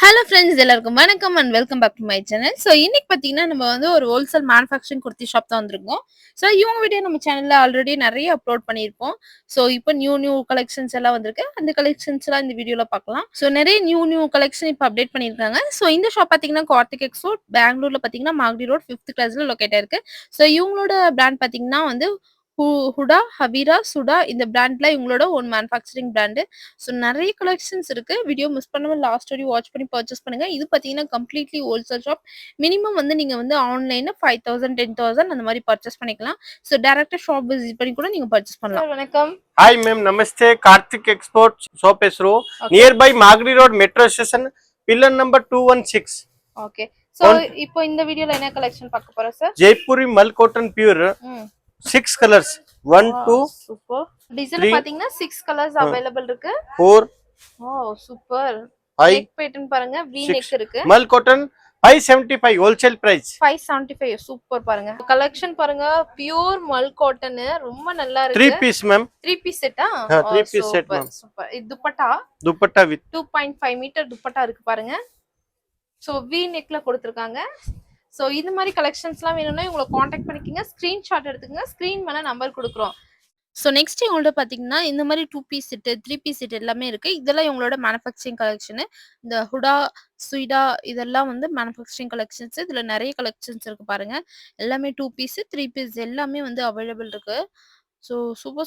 Hello friends எல்லாருக்கும் வணக்கம் and welcome back to my channel. So இன்னைக்கு பார்த்தீங்கன்னா நம்ம வந்து ஒரு ஹோல்சேல் மேனுஃபேக்சரிங் குர்த்தி ஷாப் தான் வந்திருக்கோம். ஸோ இவங்க வீடியோ நம்ம சேனலில் ஆல்ரெடி நிறைய அப்லோட் பண்ணியிருப்போம். ஸோ இப்போ நியூ கலெக்ஷன்ஸ் எல்லாம் வந்திருக்கு. அந்த கலெக்ஷன்ஸ்லாம் இந்த வீடியோவில் பார்க்கலாம். ஸோ நிறைய நியூ கலெக்ஷன் இப்போ அப்டேட் பண்ணியிருக்காங்க. ஸோ இந்த ஷாப் பார்த்தீங்கன்னா கார்த்திக் எக்ஸ்போர்ட் பெங்களூரில் பார்த்தீங்கன்னா மாகடி ரோட் 5th கிளாஸில் லொக்கேட் ஆயிருக்கு. ஸோ இவங்களோட பிராண்ட் பார்த்தீங்கன்னா வந்து ஹுடா, ஹவீரா, சுடா இந்த பிராண்ட்ல இவங்களோட ஓன் மேனுஃபேக்சரிங் பிராண்டு. ஸோ நிறைய கலெக்ஷன்ஸ் இருக்கு. வீடியோ மிஸ் பண்ணாம லாஸ்ட் வரையும் வாட்ச் பண்ணி பர்ச்சேஸ் பண்ணுங்க. இது பார்த்தீங்கன்னா கம்ப்ளீட்லி ஹோல்சேல் ஷாப். மினிமம் வந்து நீங்க வந்து ஆன்லைன்ல 5000 10,000 அந்த மாதிரி பர்ச்சேஸ் பண்ணிக்கலாம். ஸோ டைரக்டா ஷாப் விசிட் பண்ணி கூட நீங்க பர்ச்சேஸ் பண்ணலாம். வணக்கம். Hi ma'am, namaste. Karthik Export Shop Esro, nearby Magri Road Metro Station, pillar number 216. Okay. So இப்போ இந்த வீடியோல என்ன கலெக்ஷன் பார்க்க போறோம் sir? Jaipuri Mal Cotton Pure. 6 colors. 1 2 super. Design பாத்தீங்கன்னா 6 கலர்ஸ் அவேilable இருக்கு. 4. சூப்பர். நெக் பேட்டர்ன் பாருங்க, V நெக் இருக்கு. Mal Cotton 575 wholesale price. 575 super பாருங்க. கலெக்ஷன் பாருங்க, பியூர் மல் காட்டன் ரொம்ப நல்லா இருக்கு. 3 piece ma'am. 3 piece செட்டா? 3 piece set ma'am. சூப்பர். இது துப்பட்டா with 2.5 மீட்டர் துப்பட்டா இருக்கு பாருங்க. சோ V நெக்ல கொடுத்திருக்காங்க. சோ இந்த மாதிரி கலெக்ஷன்ஸ்லாம் வேணும்னா உங்களை காண்டாக்ட் பண்ணிக்கங்க. ஸ்கிரீன்ஷாட் எடுத்துக்கங்க. ஸ்கிரீன் மேல நம்பர் கொடுக்குறோம். ஸோ நெக்ஸ்ட் இவங்கள்ட்ட பார்த்தீங்கன்னா இந்த மாதிரி 2 பீஸ் செட்டு 3 பீஸ் செட் எல்லாமே இருக்கு. இதெல்லாம் இவங்களோட மேனுஃபேக்சரிங் கலெக்ஷனு. இந்த ஹுடா, ஸ்வீடா இதெல்லாம் வந்து மேனுஃபேக்சரிங் கலெக்ஷன்ஸ். இதில் நிறைய கலெக்ஷன்ஸ் இருக்கு பாருங்க. எல்லாமே 2 பீஸ் 3 பீஸ் எல்லாமே வந்து அவைலபிள் இருக்கு. ஸோ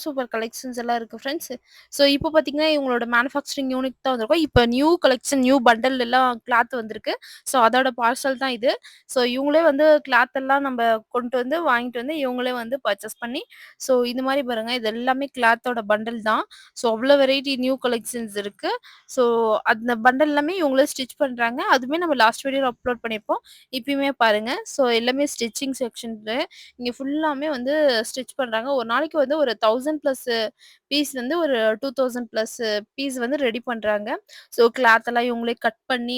சூப்பர் கலெக்ஷன்ஸ் எல்லாம் இருக்கு ஃப்ரெண்ட்ஸ். ஸோ இப்போ பார்த்தீங்கன்னா இவங்களோட மேனுஃபேக்சரிங் யூனிட் தான் வந்திருக்கும். இப்போ நியூ கலெக்ஷன் நியூ பண்டல் எல்லாம் கிளாத் வந்திருக்கு. ஸோ அதோட பார்சல் தான் இது. ஸோ இவங்களே வந்து கிளாத் எல்லாம் நம்ம கொண்டு வந்து வாங்கிட்டு வந்து இவங்களே வந்து பர்ச்சேஸ் பண்ணி ஸோ இந்த மாதிரி பாருங்க, இது எல்லாமே கிளாத்தோட பண்டல் தான். ஸோ அவ்வளோ வெரைட்டி நியூ கலெக்ஷன்ஸ் இருக்கு. ஸோ அந்த பண்டல் எல்லாமே இவங்களே ஸ்டிச் பண்றாங்க. அதுவுமே நம்ம லாஸ்ட் வீடியோல அப்லோட் பண்ணியிருப்போம். இப்பயுமே பாருங்க. ஸோ எல்லாமே ஸ்டிச்சிங் செக்ஷன் இங்க ஃபுல்லாமே வந்து ஸ்டிச் பண்றாங்க. ஒரு நாளைக்கு வந்து ஒரு 1000 பிளஸ் பீஸ் வந்து ஒரு 2000 பிளஸ் பீஸ் வந்து ரெடி பண்றாங்க. ஸோ கிளாத் எல்லாம் இவங்களே கட் பண்ணி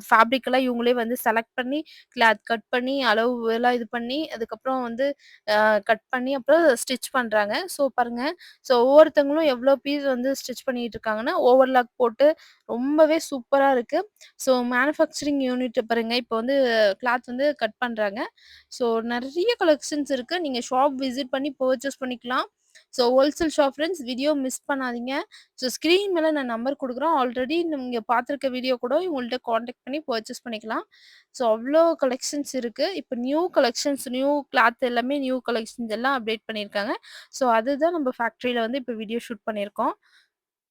ஃபேப்ரிக் எல்லாம் இவங்களே வந்து செலக்ட் பண்ணி கிளாத் கட் பண்ணி அளவு எல்லாம் இது பண்ணி அதுக்கப்புறம் வந்து கட் பண்ணி அப்புறம் ஸ்டிச் பண்றாங்க. ஸோ பாருங்க. ஸோ ஒவ்வொருத்தவங்களும் எவ்வளோ பீஸ் வந்து ஸ்டிச் பண்ணிட்டு இருக்காங்கன்னா ஓவர்லாக் போட்டு ரொம்பவே சூப்பரா இருக்கு. ஸோ மேனுஃபேக்சரிங் யூனிட் பாருங்க. இப்போ வந்து கிளாத் வந்து கட் பண்றாங்க. ஸோ நிறைய கலெக்ஷன்ஸ் இருக்கு. நீங்க ஷாப் விசிட் பண்ணி பர்ச்சேஸ் பண்ணிக்கலாம். So wholesale shop friends, video miss பண்ணாதீங்க. ஸோ ஸ்க்ரீன் மேல நான் நம்பர் குடுக்குறோம். ஆல்ரெடி நீங்க பார்த்துருக்க வீடியோ கூட இவங்கள்ட்ட கான்டாக்ட் பண்ணி பர்ச்சேஸ் பண்ணிக்கலாம். ஸோ அவ்ளோ கலெக்ஷன்ஸ் இருக்கு. இப்போ நியூ கலெக்ஷன்ஸ் நியூ கிளாத் எல்லாமே நியூ கலெக்ஷன்ஸ் எல்லாம் அப்டேட் பண்ணியிருக்காங்க. ஸோ அதுதான் நம்ம ஃபேக்டரியில வந்து இப்போ வீடியோ ஷூட் பண்ணியிருக்கோம்.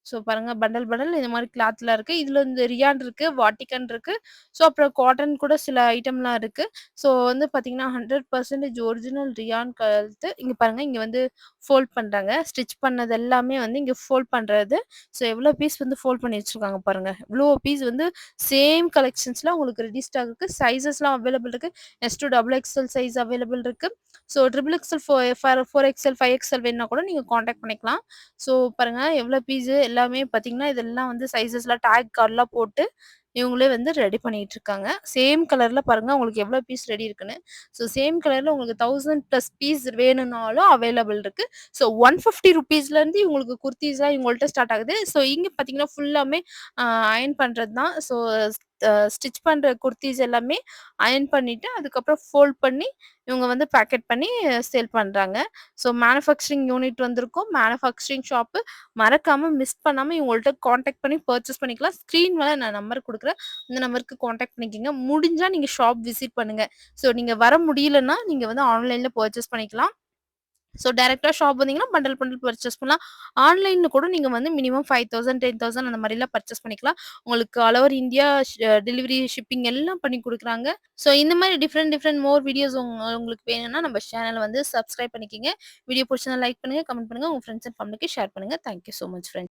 ஸோ பாருங்க, பண்டல் இந்த மாதிரி கிளாத்லாம் இருக்கு. இதுல இந்த ரியான் இருக்கு, வாட்டிகன் இருக்கு. ஸோ அப்புறம் காட்டன் கூட சில ஐட்டம்லாம் இருக்கு. ஸோ வந்து பார்த்தீங்கன்னா 100% ஒரிஜினல் ரியான் கழுத்து. இங்க பாருங்க, இங்க வந்து ஃபோல்ட் பண்றாங்க. ஸ்டிச் பண்ணது எல்லாமே வந்து இங்க ஃபோல்ட் பண்றது. ஸோ எவ்வளோ பீஸ் வந்து ஃபோல்ட் பண்ணி வச்சிருக்காங்க பாருங்க. இவ்வளோ பீஸ் வந்து சேம் கலெக்ஷன்ஸ்ல உங்களுக்கு ரெடி ஸ்டாக் இருக்கு. சைஸஸ்லாம் அவைலபிள் இருக்கு. S to XXL size available இருக்கு. ஸோ XXL 4XL 5XL வேணுனா கூட நீங்க கான்டாக்ட் பண்ணிக்கலாம். ஸோ பாருங்க எவ்வளோ பீஸு எல்லாமே பார்த்தீங்கன்னா, இதெல்லாம் வந்து சைஸஸ்லாம் டேக் கார்ட்லாம் போட்டு இவங்களே வந்து ரெடி பண்ணிட்டு இருக்காங்க. சேம் கலர்ல பாருங்க உங்களுக்கு எவ்வளோ பீஸ் ரெடி இருக்குன்னு. ஸோ சேம் கலர்ல உங்களுக்கு 1000 பிளஸ் பீஸ் வேணும்னாலும் அவைலபிள் இருக்கு. ஸோ 150 ருபீஸ்லேருந்து இவங்களுக்கு குர்தீஸ்லாம் இவங்கள்ட்ட ஸ்டார்ட் ஆகுது. ஸோ இங்க பார்த்தீங்கன்னா ஃபுல்லாமே அயர்ன் பண்றது தான். ஸோ ஸ்டிச் பண்ற குர்தீஸ் எல்லாமே அயர்ன் பண்ணிட்டு அதுக்கப்புறம் ஃபோல்ட் பண்ணி இவங்க வந்து பேக்கெட் பண்ணி சேல் பண்றாங்க. ஸோ மேனுஃபேக்சரிங் யூனிட் வந்திருக்கும். மேனுஃபேக்சரிங் ஷாப்பு மறக்காம மிஸ் பண்ணாம இவங்கள்ட்ட கான்டாக்ட் பண்ணி பர்ச்சேஸ் பண்ணிக்கலாம். ஸ்க்ரீன் மேல நான் நம்பர் குடுக்குறேன். இந்த நம்பருக்கு கான்டாக்ட் பண்ணிக்கங்க. முடிஞ்சா நீங்க ஷாப் விசிட் பண்ணுங்க. ஸோ நீங்க வர முடியலன்னா நீங்க வந்து ஆன்லைன்ல பர்ச்சேஸ் பண்ணிக்கலாம். ஸோ டைரக்ட்டா ஷாப் வந்தீங்கன்னா பண்டல் பர்ச்சேஸ் பண்ணலாம். ஆன்லைன்ல கூட நீங்க வந்து மினிமம் 5000 10,000 அந்த மாரிலாம் பர்ச்சேஸ் பண்ணிக்கலாம். உங்களுக்கு all over India delivery, shipping எல்லாம் பண்ணி குடுக்குறாங்க. ஸோ இந்த மாரி டிஃபரெண்ட் மோர் வீடியோஸ் உங்களுக்கு வேணும்னா நம்ம சேனல வந்து சப்ஸ்கிரைப் பண்ணிக்கங்க. வீடியோ புடிச்சிருந்தா லைக் பண்ணுங்க, கமெண்ட் பண்ணுங்க. உங்க ஃப்ரெண்ட்ஸ் அண்ட் ஃபேமிலிக்கு ஷேர் பண்ணுங்க. Thank you so much friends.